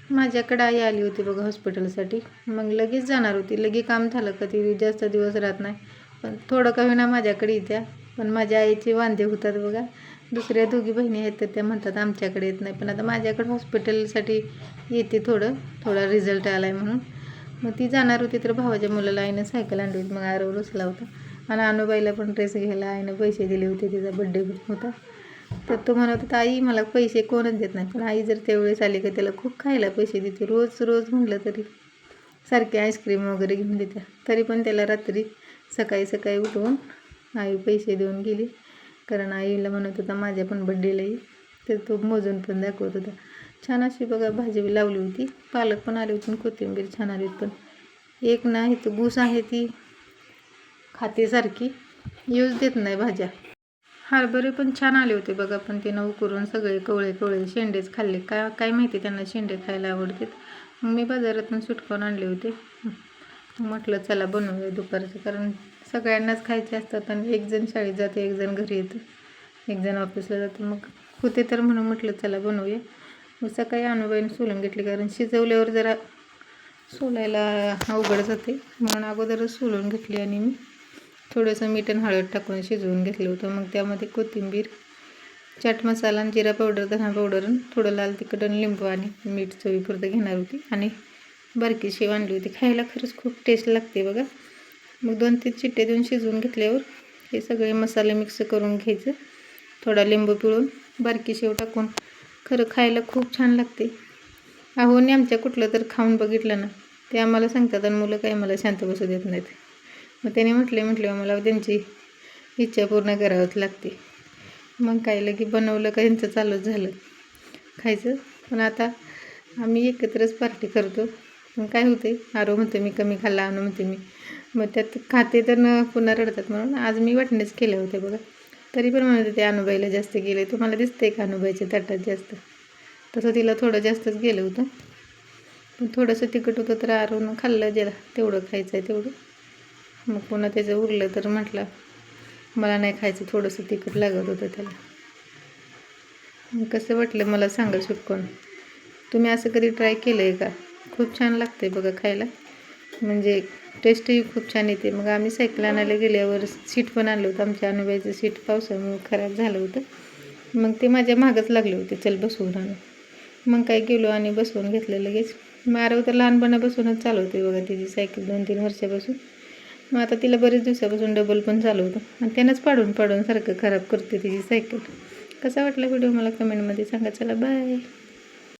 माझ्याकडे आई आली होती बघा हॉस्पिटलसाठी. मग लगेच जाणार होती. लगेच काम झालं का ती जास्त दिवस राहत नाही. पण थोडं का होईना माझ्याकडे येत्या. पण माझ्या आईचे वांदे होतात बघा. दुसऱ्या दोघी बहिणी आहेत तर त्या म्हणतात आमच्याकडे येत नाही. पण आता माझ्याकडे हॉस्पिटलसाठी येते थोडा रिझल्ट आला आहे म्हणून. मग ती जाणार होती तर भावाच्या मुलाला आईनं सायकल आणली होती. मग आरव रुसला होता. आणि अनुबाईला पण ड्रेस घ्यायला आईनं पैसे दिले होते. तिचा बड्डे होता. तर तो म्हणत होता आई मला पैसे कोणच देत नाही. पण आई जर त्यावेळेस आली का त्याला खूप खायला पैसे देते. रोज म्हटलं तरी सारखे आईस्क्रीम वगैरे घेऊन देते. तरी पण त्याला रात्री सकाळी उठवून आई पैसे देऊन गेली. कारण आईला म्हणत होता माझ्या पण बड्डेला येईल. तर तो मोजून पण दाखवत होता. छान अशी बघा भाजी लावली होती. पालक पण आली होती. कोथिंबीर छान आली होती. पण एक नाही तो गूस आहे ती खाते सारखी यूज देत नाही भाज्या. हरभरे पण छान आले होते बघा. पण ते उकरून सगळे कवळे शेंडेच खाल्ले. काय माहिती त्यांना शेंडे खायला आवडतात. मग मी बाजारातून सुटकून आणले होते. म्हटलं चला बनवूया दुपारचं. कारण सगळ्यांनाच खायचे असतात. आणि एक जण शाळेत जाते, एक जण घरी येतं, एक जण ऑफिसला जातं. मग होते तर म्हणून म्हटलं चला बनवूया. मग सकाळी अनुबाईने सोलून घेतली. कारण शिजवल्यावर जरा सोलायला अवघड जाते. म्हणून अगोदरच सोलून घेतली. आणि मी थोडंसं मीठ आणि हळद टाकून शिजवून घेतलं होतं. मग त्यामध्ये कोथिंबीर, चाट मसाला आणि जिरा पावडर, धना पावडर आणि थोडं लाल तिखट आणि लिंबू आणि मीठ चवीपुरतं घेणार होती. आणि बारकी शेव आणली होती. खायला खरंच खूप टेस्ट लागते बघा. मग 2-3 चिट्टे देऊन शिजवून घेतल्यावर हे सगळे मसाले मिक्स करून घ्यायचं. थोडा लिंबू पिळून बारकी शेव टाकून खरं खायला खूप छान लागते. आहोने आमच्या कुठलं तर खाऊन बघितलं ना ते आम्हाला सांगतात. आणि मुलं काही मला शांत बसू देत नाहीत. मग त्याने म्हटले मला त्यांची इच्छा पूर्ण करावंच लागते. मग काय लगे बनवलं का यांचं चालूच झालं खायचं. पण आता आम्ही एकत्रच पार्टी करतो. पण काय होते आरो म्हणते मी कमी खाल्ला, आणू म्हणते मी. मग त्यात खाते तर पुन्हा रडतात. म्हणून आज मी वाटणेच केले होते बघा. तरी पण म्हणते ते अनुबाईला जास्त गेले. तुम्हाला दिसते का अनुबाईच्या ताटात जास्त? तसं तिला थोडं जास्तच गेलं होतं. पण थोडंसं तिखट होतं तर आरोनं खाल्लं जरा. तेवढं खायचं आहे तेवढं. मग पुन्हा त्याचं उरलं तर म्हटलं मला नाही खायचं, थोडंसं तिखट लागत होतं त्याला. कसं वाटलं मला सांगा सुटकून. तुम्ही असं कधी ट्राय केलं आहे का? खूप छान लागते बघा खायला. म्हणजे टेस्टही खूप छान येते. मग आम्ही सायकल आणायला गेल्यावर सीट पण आणलं होतं. आमच्या अनुबाईचं सीट पावसामुळे खराब झालं होतं. मग ते माझ्या मागच लागले होते चल बसवून आणू. मग काय गेलो आणि बसवून घेतलं लगेच. मारव तर लहानपणापासूनच चालवते बघा तिची सायकल 2-3 वर्षापासून. मग आता तिला बरेच दिवसापासून डबल पण चालवतो. आणि त्यानंच पाडून सारखं खराब करते तिची सायकल. कसा वाटला व्हिडिओ मला कमेंटमध्ये सांगा. चला बाय.